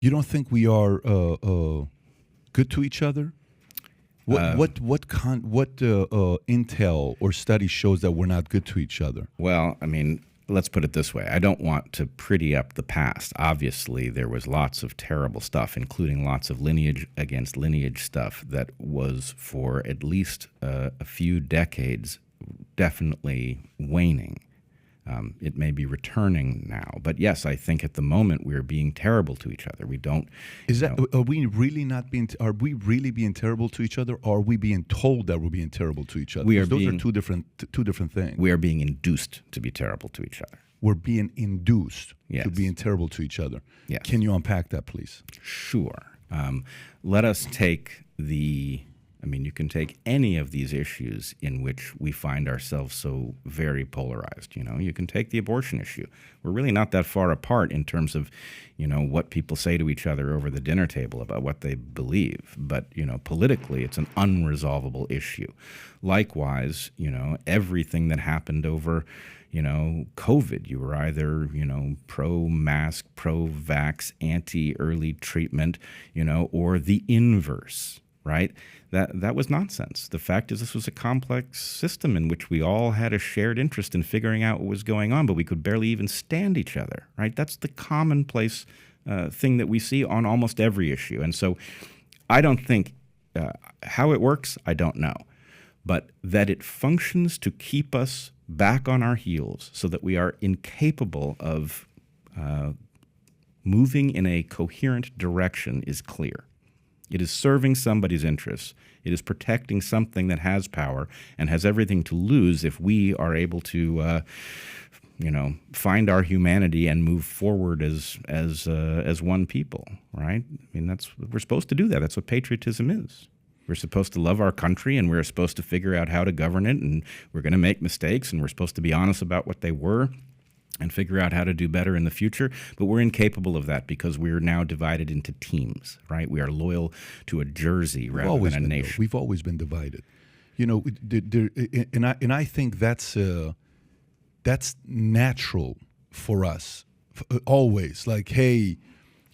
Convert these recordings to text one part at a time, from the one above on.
You don't think we are good to each other? What intel or study shows that we're not good to each other? Well, I mean, let's put it this way. I don't want to pretty up the past. Obviously, there was lots of terrible stuff, including lots of lineage against lineage stuff that was for at least a few decades definitely waning. It may be returning now, but yes, I think at the moment we're being terrible to each other. We don't. Is that are we really not being? Are we really being terrible to each other? Or are we being told that we're being terrible to each other? Those are two different things. We are being induced to be terrible to each other. We're being induced Yes. to being terrible to each other. Yes. Can you unpack that, please? Sure. Let us take you can take any of these issues in which we find ourselves so very polarized. You can take the abortion issue. We're really not that far apart in terms of, what people say to each other over the dinner table about what they believe. But, politically, it's an unresolvable issue. Likewise, everything that happened over COVID, you were either, pro-mask, pro-vax, anti-early treatment, or the inverse, right? That was nonsense. The fact is this was a complex system in which we all had a shared interest in figuring out what was going on, but we could barely even stand each other, right? That's the commonplace thing that we see on almost every issue. And so I don't think how it works, I don't know. But that it functions to keep us back on our heels so that we are incapable of moving in a coherent direction is clear. It is serving somebody's interests. It is protecting something that has power and has everything to lose if we are able to, find our humanity and move forward as one people, right? I mean, we're supposed to do that. That's what patriotism is. We're supposed to love our country, and we're supposed to figure out how to govern it, and we're going to make mistakes, and we're supposed to be honest about what they were and figure out how to do better in the future. But we're incapable of that because we're now divided into teams, right? We are loyal to a jersey rather than a nation. We've always been divided. And I think that's natural for us, always. Like, hey,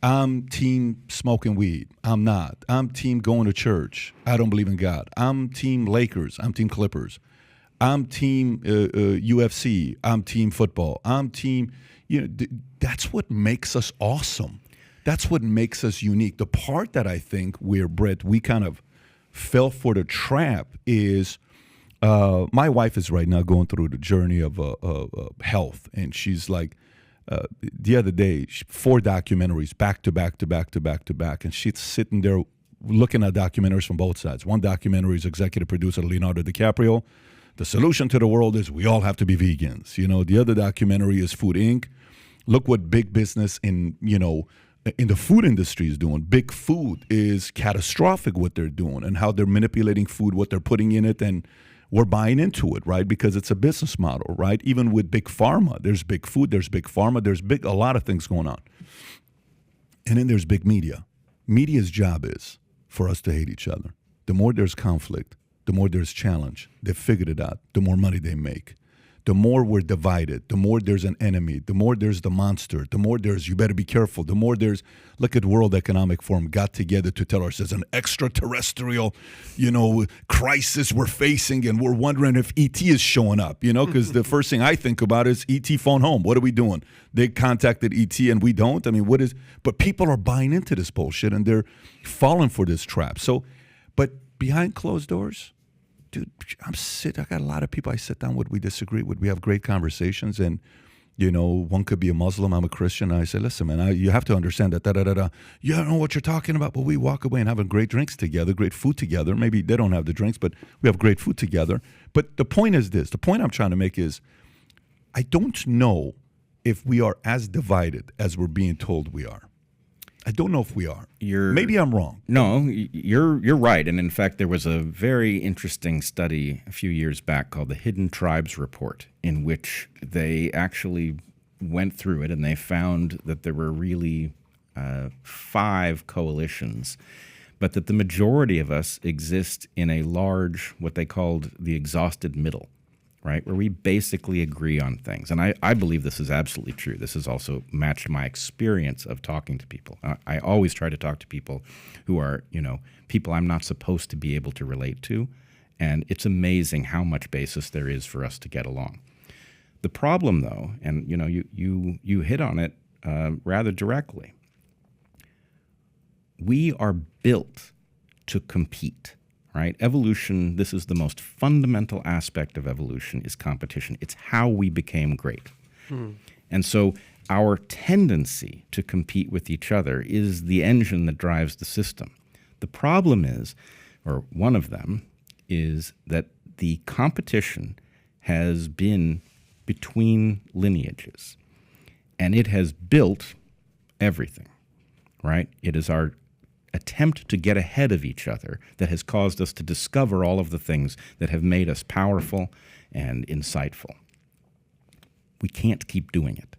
I'm team smoking weed. I'm not. I'm team going to church. I don't believe in God. I'm team Lakers. I'm team Clippers. I'm team UFC. I'm team football. I'm team, that's what makes us awesome. That's what makes us unique. The part that I think Bret, we kind of fell for the trap is my wife is right now going through the journey of health. And she's like, the other day, 4 documentaries back to back to back to back to back. And she's sitting there looking at documentaries from both sides. One documentary is executive producer Leonardo DiCaprio. The solution to the world is we all have to be vegans. The other documentary is Food Inc. Look what big business in the food industry is doing. Big Food is catastrophic what they're doing and how they're manipulating food, what they're putting in it, and we're buying into it, right? Because it's a business model, right? Even with Big Pharma, there's Big Food, there's Big Pharma, there's a lot of things going on. And then there's big media. Media's job is for us to hate each other. The more there's conflict, the more there's challenge. They've figured it out. The more money they make. The more we're divided, the more there's an enemy, the more there's the monster, the more there's you better be careful, the more there's, look at World Economic Forum got together to tell us there's an extraterrestrial, crisis we're facing, and we're wondering if ET is showing up, because the first thing I think about is ET phone home. What are we doing? They contacted ET and we don't? I mean, but people are buying into this bullshit and they're falling for this trap. So, but behind closed doors, dude, I got a lot of people I sit down with, we disagree with. We have great conversations, and, one could be a Muslim, I'm a Christian. And I say, listen, man, you have to understand that, You don't know what you're talking about, but we walk away and having great drinks together, great food together. Maybe they don't have the drinks, but we have great food together. But the point is this. The point I'm trying to make is I don't know if we are as divided as we're being told we are. I don't know if we are. Maybe I'm wrong. No, you're right. And in fact, there was a very interesting study a few years back called the Hidden Tribes Report, in which they actually went through it and they found that there were really 5 coalitions, but that the majority of us exist in a large, what they called the exhausted middle, right? Where we basically agree on things. And I believe this is absolutely true. This has also matched my experience of talking to people. I always try to talk to people who are, people I'm not supposed to be able to relate to. And it's amazing how much basis there is for us to get along. The problem, though, and you hit on it rather directly, we are built to compete. Right? Evolution, this is the most fundamental aspect of evolution, is competition. It's how we became great. And so our tendency to compete with each other is the engine that drives the system. The problem is, or one of them, is that the competition has been between lineages, and it has built everything, right? It is our attempt to get ahead of each other that has caused us to discover all of the things that have made us powerful and insightful. We can't keep doing it,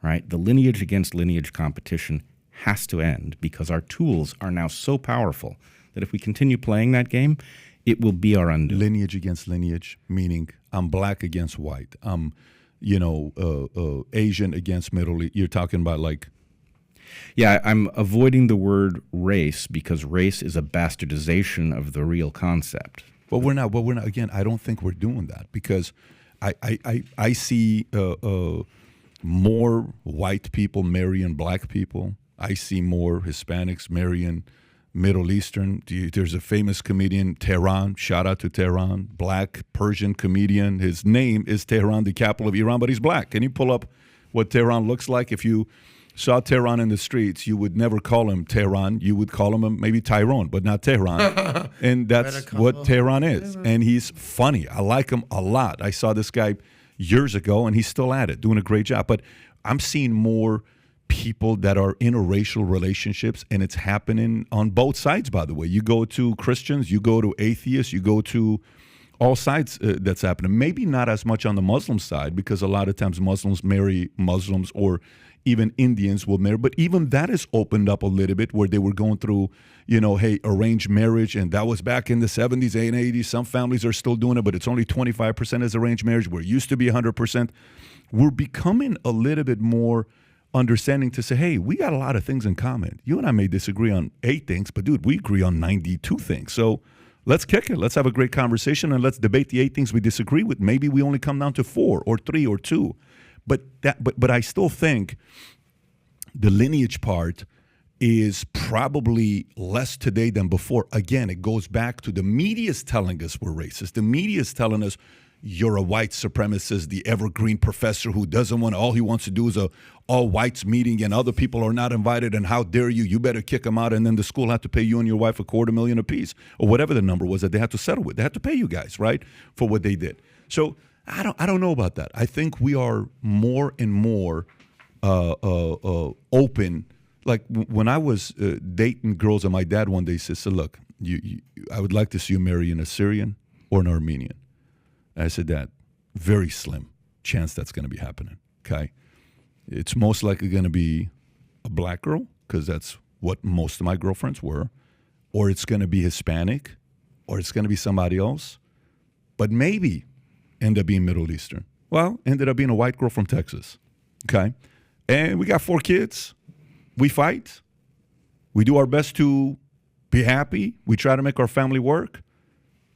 right? The lineage against lineage competition has to end because our tools are now so powerful that if we continue playing that game, it will be our undoing. Lineage against lineage, meaning I'm black against white. I'm, Asian against Middle East. You're talking about like... Yeah, I'm avoiding the word race because race is a bastardization of the real concept. But we're not. Again, I don't think we're doing that because I see more white people marrying black people. I see more Hispanics marrying Middle Eastern. There's a famous comedian, Tehran. Shout out to Tehran, black Persian comedian. His name is Tehran, the capital of Iran, but he's black. Can you pull up what Tehran looks like? If you saw Tehran in the streets, you would never call him Tehran. You would call him maybe Tyrone, but not Tehran. And that's what Tehran is. And he's funny. I like him a lot. I saw this guy years ago, and he's still at it, doing a great job. But I'm seeing more people that are interracial relationships, and it's happening on both sides, by the way. You go to Christians, you go to atheists, you go to all sides that's happening. Maybe not as much on the Muslim side because a lot of times Muslims marry Muslims or even Indians will marry. But even that is opened up a little bit where they were going through, hey, arranged marriage. And that was back in the 70s and 80s. Some families are still doing it, but it's only 25% as arranged marriage, where it used to be 100%. We're becoming a little bit more understanding to say, hey, we got a lot of things in common. You and I may disagree on 8 things, but dude, we agree on 92 things. So let's kick it. Let's have a great conversation and let's debate the 8 things we disagree with. Maybe we only come down to 4 or 3 or 2. But I still think the lineage part is probably less today than before. Again, it goes back to the media's telling us we're racist. The media's telling us you're a white supremacist, the evergreen professor who doesn't want, all he wants to do is a all whites meeting and other people are not invited and how dare you, you better kick them out, and then the school had to pay you and your wife $250,000 apiece or whatever the number was that they had to settle with. They had to pay you guys, right, for what they did. So I don't know about that. I think we are more and more open. Like when I was dating girls, and my dad one day said, look, I would like to see you marry an Assyrian or an Armenian. I said, Dad, very slim chance that's going to be happening, okay? It's most likely going to be a black girl, because that's what most of my girlfriends were, or it's going to be Hispanic, or it's going to be somebody else, but maybe end up being Middle Eastern. Well, ended up being a white girl from Texas, okay? And we got 4 kids. We fight. We do our best to be happy. We try to make our family work.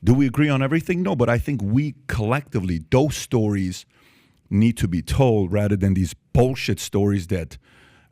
Do we agree on everything? No, but I think we collectively, those stories need to be told rather than these bullshit stories that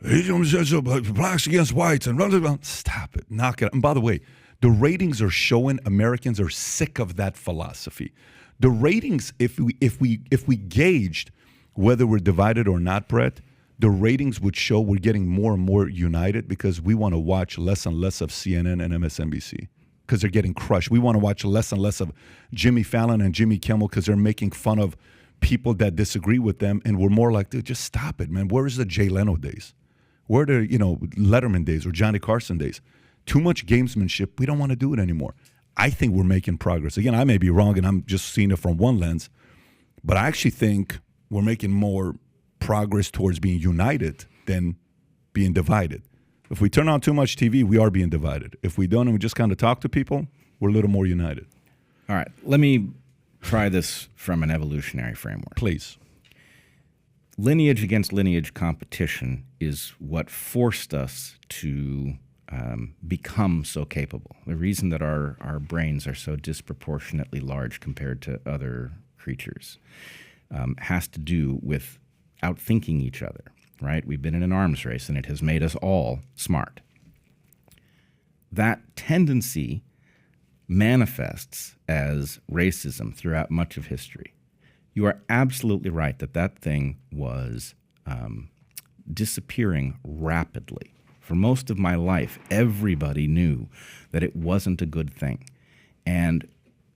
blacks against whites and blah, blah, blah. Stop it. Knock it out. And by the way, the ratings are showing Americans are sick of that philosophy. The ratings, if we gauged whether we're divided or not, Bret, the ratings would show we're getting more and more united because we want to watch less and less of CNN and MSNBC because they're getting crushed. We want to watch less and less of Jimmy Fallon and Jimmy Kimmel because they're making fun of people that disagree with them, and we're more like, dude, just stop it, man. Where is the Jay Leno days? Where are the, Letterman days or Johnny Carson days? Too much gamesmanship. We don't want to do it anymore. I think we're making progress. Again, I may be wrong, and I'm just seeing it from one lens, but I actually think we're making more progress towards being united than being divided. If we turn on too much TV, we are being divided. If we don't and we just kind of talk to people, we're a little more united. All right. Let me try this from an evolutionary framework. Please. Lineage against lineage competition is what forced us to become so capable. The reason that our brains are so disproportionately large compared to other creatures has to do with outthinking each other, right? We've been in an arms race, and it has made us all smart. That tendency manifests as racism throughout much of history. You are absolutely right that thing was disappearing rapidly. For most of my life, everybody knew that it wasn't a good thing. And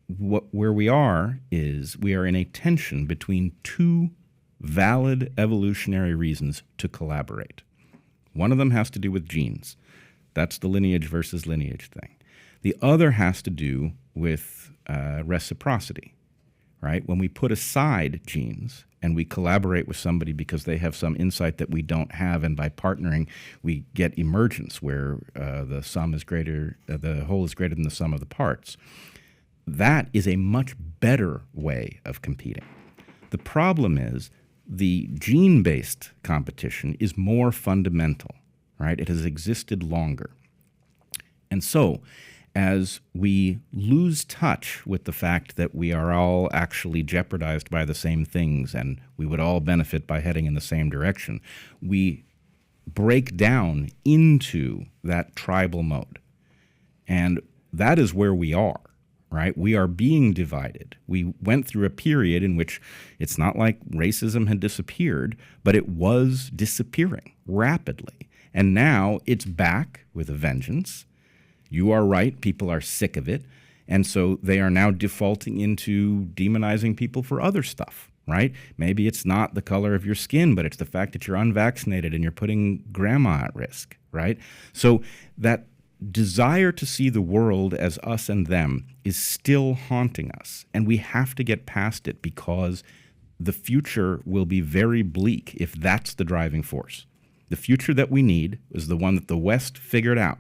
where we are is we are in a tension between two valid evolutionary reasons to collaborate. One of them has to do with genes. That's the lineage versus lineage thing. The other has to do with reciprocity, right? When we put aside genes and we collaborate with somebody because they have some insight that we don't have, and by partnering, we get emergence where the sum is greater, the whole is greater than the sum of the parts. That is a much better way of competing. The problem is the gene-based competition is more fundamental, right? It has existed longer. And so, as we lose touch with the fact that we are all actually jeopardized by the same things and we would all benefit by heading in the same direction, we break down into that tribal mode. And that is where we are, right? We are being divided. We went through a period in which it's not like racism had disappeared, but it was disappearing rapidly. And now it's back with a vengeance. You are right, people are sick of it, and so they are now defaulting into demonizing people for other stuff, right? Maybe it's not the color of your skin, but it's the fact that you're unvaccinated and you're putting grandma at risk, right? So that desire to see the world as us and them is still haunting us, and we have to get past it because the future will be very bleak if that's the driving force. The future that we need is the one that the West figured out,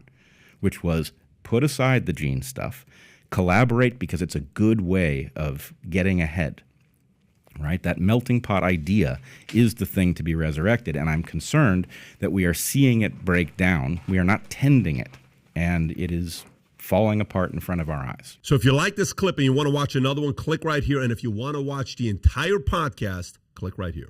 which was put aside the gene stuff, collaborate because it's a good way of getting ahead, right? That melting pot idea is the thing to be resurrected, and I'm concerned that we are seeing it break down. We are not tending it, and it is falling apart in front of our eyes. So if you like this clip and you want to watch another one, click right here. And if you want to watch the entire podcast, click right here.